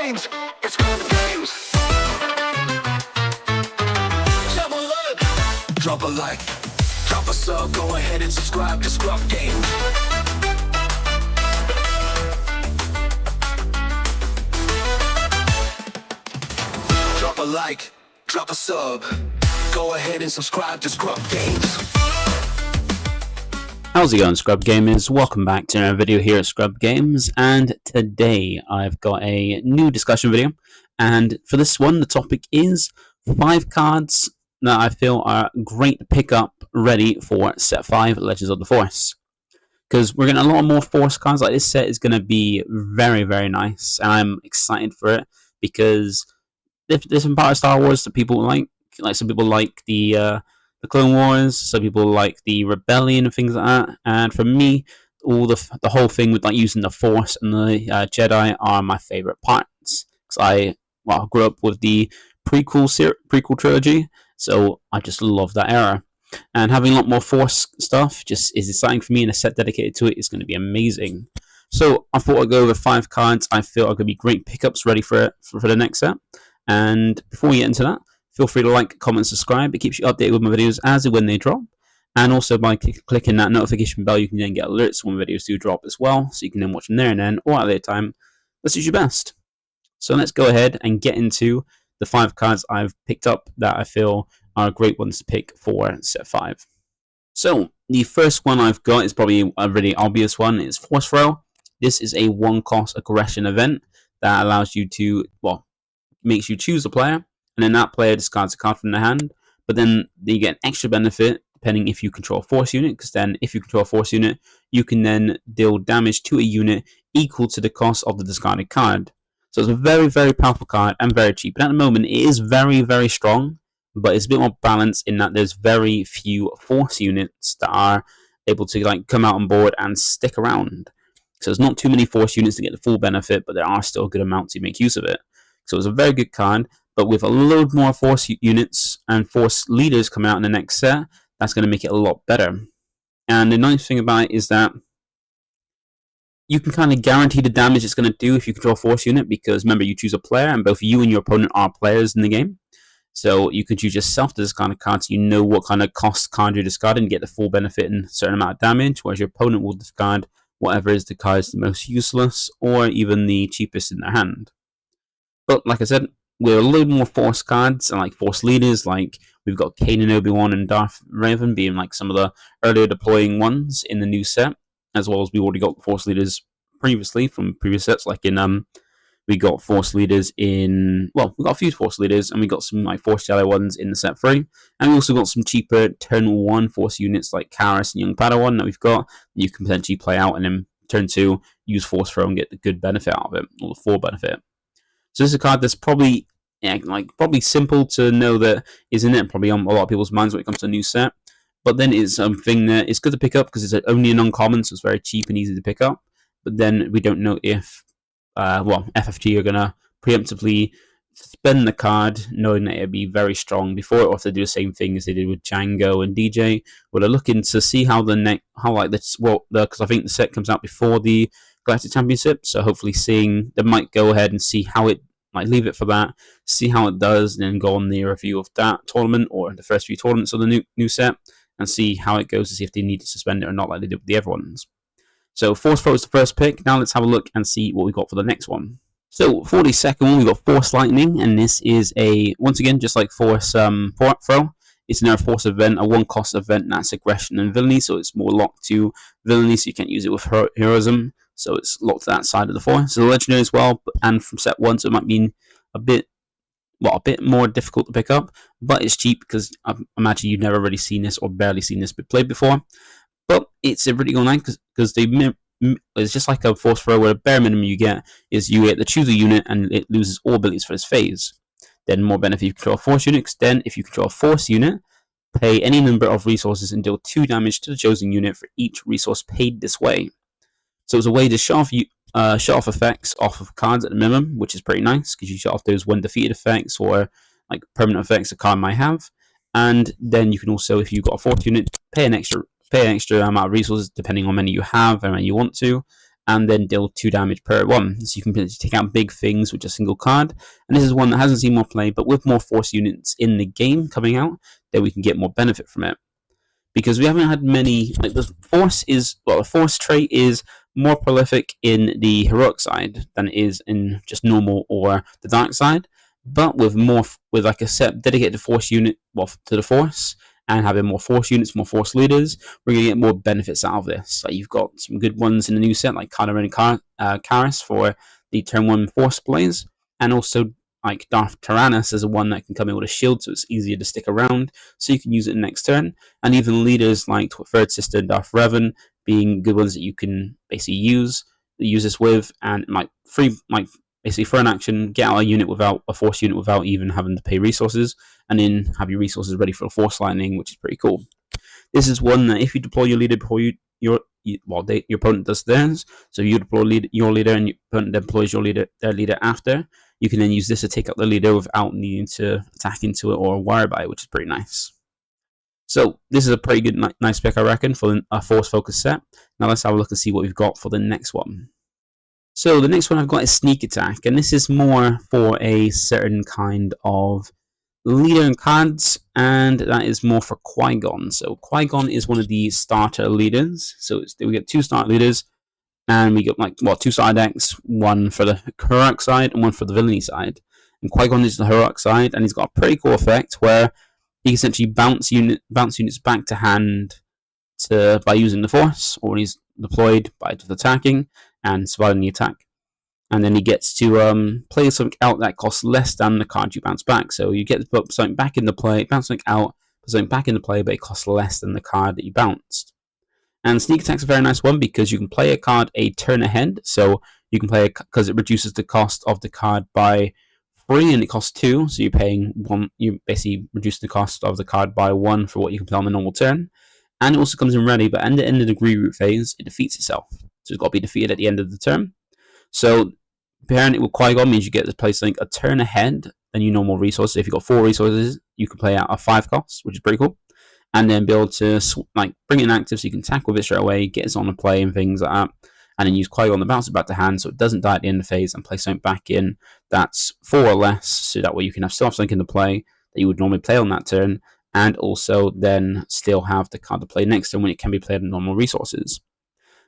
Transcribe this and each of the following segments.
games. It's ScrubGames. Drop a like, drop a sub, go ahead and subscribe to ScrubGames. Drop a like, drop a sub, go ahead and subscribe to ScrubGames. How's it going, ScrubGamers? Welcome back to another video here at ScrubGames, and today I've got a new discussion video, and for this one the topic is 5 cards that I feel are great to pick up ready for set 5 Legends of the Force. Because we're getting a lot more Force cards. Like, this set is going to be very, very nice, and I'm excited for it because there's some part of Star Wars that people like some people like the Clone Wars, some people like the Rebellion and things like that. And for me, all the whole thing with like using the Force and the Jedi are my favorite parts. Because I grew up with the prequel trilogy, so I just love that era. And having a lot more Force stuff just is exciting for me, and a set dedicated to it is going to be amazing. So I thought I'd go over 5 cards I feel are going to be great pickups ready for the next set. And before we get into that, feel free to like, comment, subscribe. It keeps you updated with my videos as and when they drop. And also by clicking that notification bell, you can then get alerts when videos do drop as well. So you can then watch them there and then, or at a later time. That suits you best. So let's go ahead and get into the 5 cards I've picked up that I feel are great ones to pick for set 5. So the first one I've got is probably a really obvious one. It's Force Throw. This is a 1-cost aggression event that allows you to, makes you choose a player, and then that player discards a card from their hand. But then you get an extra benefit depending if you control a Force unit, because then if you control a Force unit, you can then deal damage to a unit equal to the cost of the discarded card. So it's a very, very powerful card and very cheap. And at the moment, it is very, very strong, but it's a bit more balanced in that there's very few Force units that are able to come out on board and stick around. So there's not too many Force units to get the full benefit, but there are still a good amount to make use of it. So it's a very good card, but with a load more Force units and Force leaders coming out in the next set, that's going to make it a lot better. And the nice thing about it is that you can kind of guarantee the damage it's going to do if you control a Force unit, because remember, you choose a player, and both you and your opponent are players in the game. So you can choose yourself to discard a card, so you know what kind of cost card you're discarding and get the full benefit and a certain amount of damage, whereas your opponent will discard whatever is the card is the most useless or even the cheapest in their hand. But like I said, with a little more Force cards and Force leaders, we've got Kanan, Obi-Wan, and Darth Revan being some of the earlier deploying ones in the new set, as well as we already got Force leaders previously from previous sets. We got Force leaders in, we got a few Force leaders, and we got some Force Jedi ones in the set 3, and we also got some cheaper turn 1 Force units like Karis and Young Padawan that we've got. You can potentially play out, and then turn 2 use Force Throw and get the good benefit out of it, or the full benefit. So this is a card that's probably simple to know that is in it, probably on a lot of people's minds when it comes to a new set. But then it's something that it's good to pick up because it's only an uncommon, so it's very cheap and easy to pick up. But then we don't know if FFG are gonna preemptively spend the card, knowing that it'll be very strong before it, or if they do the same thing as they did with Django and DJ. Well, they're looking to see how because I think the set comes out before the Galactic Championship, so hopefully they might go ahead and see how it, leave it for that, see how it does, and then go on the review of that tournament or the first few tournaments of the new set and see how it goes to see if they need to suspend it or not, like they did with the other ones. So Force Throw is the first pick. Now let's have a look and see what we got for the next one. So for the second one, we got Force Lightning, and this is once again just like Force Throw. It's another Force event, a 1-cost event that's aggression and villainy, so it's more locked to villainy, so you can't use it with heroism. So it's locked to that side of the Force. So the legendary as well, and from set 1, so it might be a bit more difficult to pick up, but it's cheap because I imagine you've never really seen this or barely seen this be played before. But it's a really good line because it's just like a Force Throw, where the bare minimum you get is you get to choose a unit and it loses all abilities for its phase. Then more benefit if you control a Force unit. Then if you control a Force unit, pay any number of resources and deal 2 damage to the chosen unit for each resource paid this way. So it's a way to shut off effects off of cards at the minimum, which is pretty nice because you shut off those when defeated effects or permanent effects a card might have. And then you can also, if you've got a Force unit, pay an extra amount of resources depending on how many you have and how many you want to, and then deal 2 damage per one. So you can take out big things with a single card. And this is one that hasn't seen more play, but with more force units in the game coming out, then we can get more benefit from it. Because we haven't had many, like the force trait is more prolific in the heroic side than it is in just normal or the dark side. But with like a set dedicated force unit, to the force, and having more force units, more force leaders, we're going to get more benefits out of this. Like you've got some good ones in the new set, like Cunning and Karis for the turn 1 force plays, and also like Darth Tyrannus is a one that can come in with a shield, so it's easier to stick around, so you can use it next turn. And even leaders like Third Sister and Darth Revan being good ones that you can basically use this with, and basically for an action, get out a force unit without even having to pay resources, and then have your resources ready for a force lightning, which is pretty cool. This is one that if you deploy your leader before your opponent does theirs, so you deploy your leader and your opponent deploys their leader after, you can then use this to take out the leader without needing to attack into it or worry about it, which is pretty nice. So this is a pretty good, nice pick, I reckon, for a force-focused set. Now let's have a look and see what we've got for the next one. So the next one I've got is Sneak Attack, and this is more for a certain kind of leader in cards, and that is more for Qui-Gon. So Qui-Gon is one of the starter leaders. So we get 2 starter leaders, and we got 2 side decks, one for the heroic side and one for the villainy side. And Qui-Gon is the heroic side, and he's got a pretty cool effect where he can essentially bounce units back to hand by using the force, or when he's deployed by just attacking and surviving the attack. And then he gets to play something out that costs less than the card you bounce back. So you get to put something back into play, bounce something out, put something back into play, but it costs less than the card that you bounced. And Sneak Attack's a very nice one because you can play a card a turn ahead. So you can play because it reduces the cost of the card by 3 and it costs 2. So you're paying 1. You basically reduce the cost of the card by 1 for what you can play on the normal turn. And it also comes in ready, but at the end of the reroute phase, it defeats itself. So it's got to be defeated at the end of the turn. So pairing it with Qui-Gon means you get to play something a turn ahead than your normal resources. If you've got 4 resources, you can play out a 5 cost, which is pretty cool. And then be able to bring it in active so you can attack with it straight away, get it on the play and things like that. And then use Qui-Gon to bounce it back to hand so it doesn't die at the end of the phase, and play something back in that's 4 or less, so that way you can still have something in the play that you would normally play on that turn, and also then still have the card to play next turn when it can be played on normal resources.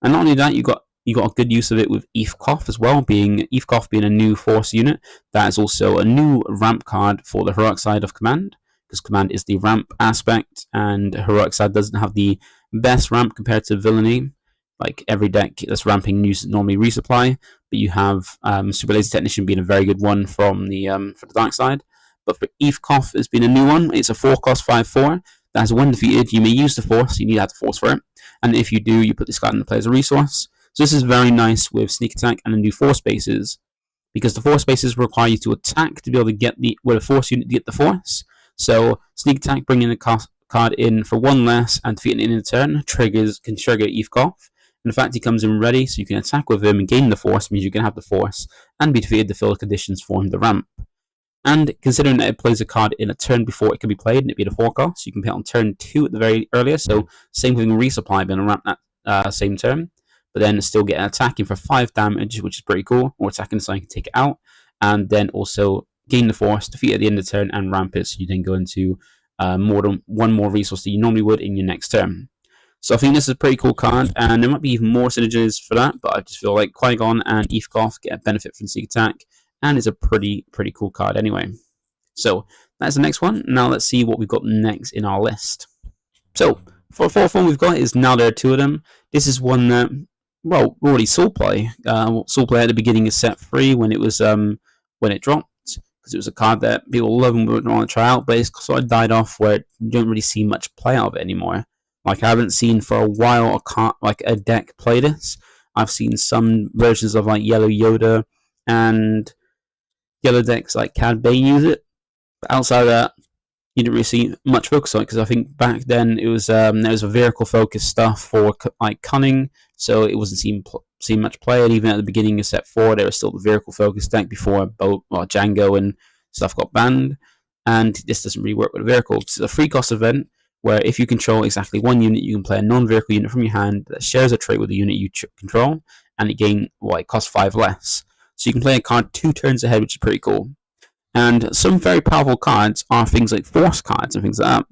And not only that, you got a good use of it with Eefkoff as well, Eefkoff being a new force unit. That is also a new ramp card for the heroic side of Command, because Command is the ramp aspect, and heroic side doesn't have the best ramp compared to Villainy. Like every deck that's ramping normally resupply, but you have Super Laser Technician being a very good one from the for the dark side. But for Eefkoff, it's been a new one. It's a 4-cost 5/4. That's when defeated, you may use the force. You need to have the force for it, and if you do, you put this card in the play as a resource. So this is very nice with Sneak Attack and the new force spaces, because the force spaces require you to attack to be able to get with a force unit to get the force. So Sneak Attack, bringing the card in for 1 less and defeating it in a turn can trigger Eefkoff. And the fact he comes in ready, so you can attack with him and gain the force, means you can have the force and be defeated to fill the conditions for him to ramp. And considering that it plays a card in a turn before it can be played, and it be the 4-cost, you can play it on turn 2 at the very earliest. So same thing with resupply, being a ramp that same turn, but then still get an attacking for 5 damage, which is pretty cool, or attacking so you can take it out, and then also gain the force, defeat at the end of the turn, and ramp it, so you then go into more than 1 more resource that you normally would in your next turn. So I think this is a pretty cool card, and there might be even more synergies for that, but I just feel like Qui-Gon and Eefkoff get a benefit from Sneak Attack, and it's a pretty cool card anyway. So that's the next one. Now let's see what we've got next in our list. So for the 4th one we've got is Now There Are 2 of Them. This is one that, well, we already saw play. Saw play at the beginning of set 3 when it was when it dropped, because it was a card that people love and would want to try out, but it's sort of died off where you don't really see much play out of it anymore. Like, I haven't seen for a while a deck play this. I've seen some versions of like Yellow Yoda and yellow decks like Cad Bane use it. But outside of that, you didn't really see much focus on it, because I think back then it was there was a vehicle focused stuff for like Cunning, so it wasn't seen much play. And even at the beginning of set 4, there was still the vehicle focused deck before Django and stuff got banned. And this doesn't really work with a vehicle. It's a 3-cost event where if you control exactly 1 unit, you can play a non-vehicle unit from your hand that shares a trait with the unit you control, and it costs 5 less. So you can play a card 2 turns ahead, which is pretty cool. And some very powerful cards are things like force cards and things like that.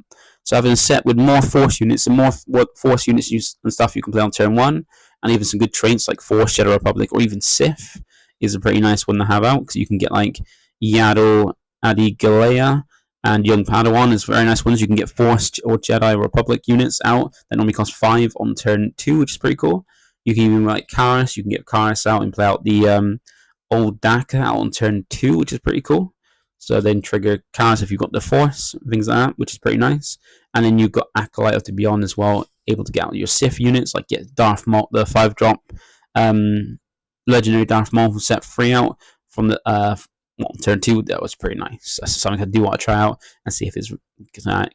So having a set with more force units and more force units and stuff you can play on turn 1, and even some good traits like Force, Jedi Republic, or even Sith is a pretty nice one to have out, because you can get like Yaddle, Adi Galea, and Young Padawan is very nice ones. You can get Force or Jedi Republic units out that normally cost 5 on turn 2, which is pretty cool. You can even like Karis, you can get Karis out and play out the Old Daka out on turn 2, which is pretty cool. So then trigger Karis if you've got the Force, things like that, which is pretty nice. And then you've got Acolyte of the Beyond as well, able to get out your Sith units, like get Darth Maul, the 5-drop Legendary Darth Maul set 3 out from the turn 2. That was pretty nice. That's something I do want to try out and see if it's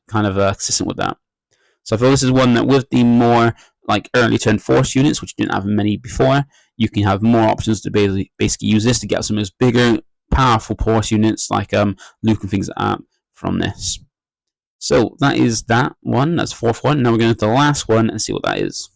kind of consistent with that. So I feel this is one that with the more like early turn Force units, which you didn't have many before, you can have more options to basically use this to get some of those bigger, powerful Force units like Luke and things like that from this. So that is that one. That's the 4th one. Now we're going to the last one and see what that is.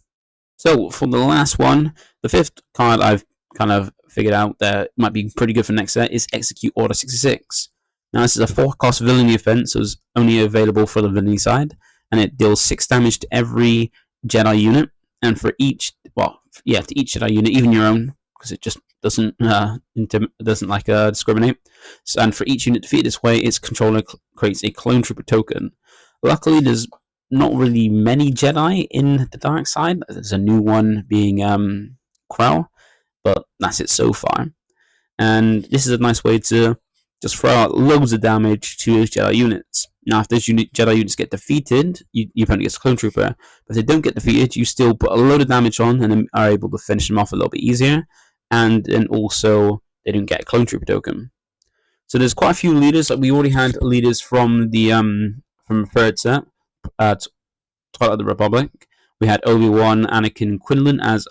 So for the last one, the 5th card I've kind of figured out that might be pretty good for next set is Execute Order 66. Now this is a 4-cost Villainy event, so it's only available for the Villainy side, and it deals 6 damage to every Jedi unit, and for each, to each Jedi unit, even your own, because it just doesn't discriminate. So, and for each unit defeated this way, its controller creates a Clone Trooper token. Luckily, there's not really many Jedi in the dark side. There's a new one being Krell, but that's it so far. And this is a nice way to just throw out loads of damage to those Jedi units. Now, if those Jedi units get defeated, your opponent gets a Clone Trooper. But if they don't get defeated, you still put a load of damage on and then are able to finish them off a little bit easier. And then also, they don't get a Clone Trooper token. So there's quite a few leaders. Like we already had leaders from the from 3rd set, Twilight of the Republic. We had Obi-Wan, Anakin, and Quinlan as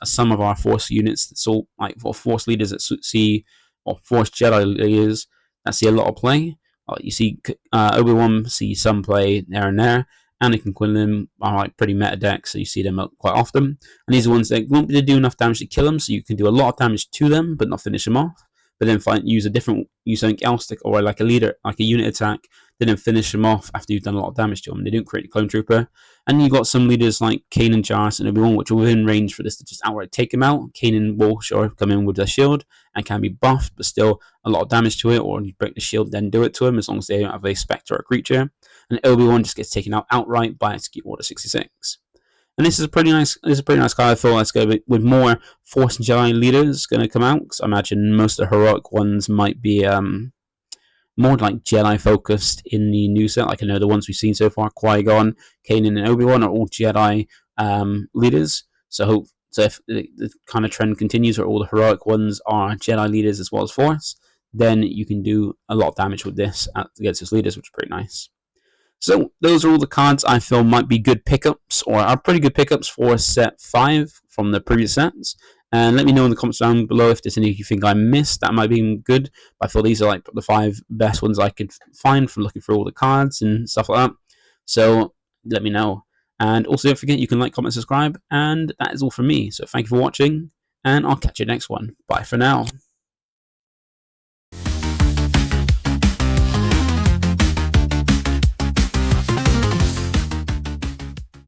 some of our Force units. So like for Force leaders that see, or Force Jedi leaders that see a lot of play. You see Obi-Wan see some play there and there. Anakin and Quinlan are like pretty meta decks, so you see them quite often. And these are ones that won't be able to do enough damage to kill them, so you can do a lot of damage to them, but not finish them off. But then use something else, or like a leader, like a unit attack, then finish them off after you've done a lot of damage to them. They don't create a Clone Trooper. And you've got some leaders like Kanan, Jarrus, and Obi-Wan, which are within range for this to just outright take him out. Kanan will come in with a shield and can be buffed, but still a lot of damage to it, or you break the shield, then do it to him, as long as they don't have a spectre or a creature. And Obi-Wan just gets taken out outright by Execute Order 66. And this is a pretty nice card. I thought let's go with more Force and Jedi leaders going to come out, because I imagine most of the heroic ones might be more like Jedi focused in the new set. Like I know the ones we've seen so far, Qui-Gon, Kanan, and Obi-Wan are all Jedi leaders. So if the kind of trend continues where all the heroic ones are Jedi leaders as well as Force, then you can do a lot of damage with this against those leaders, which is pretty nice. So those are all the cards I feel might be good pickups, or are pretty good pickups for set 5 from the previous sets. And let me know in the comments down below if there's any you think I missed that might be good. I feel these are like the 5 best ones I could find from looking through all the cards and stuff like that. So let me know. And also don't forget you can like, comment, subscribe. And that is all from me. So thank you for watching, and I'll catch you next one. Bye for now.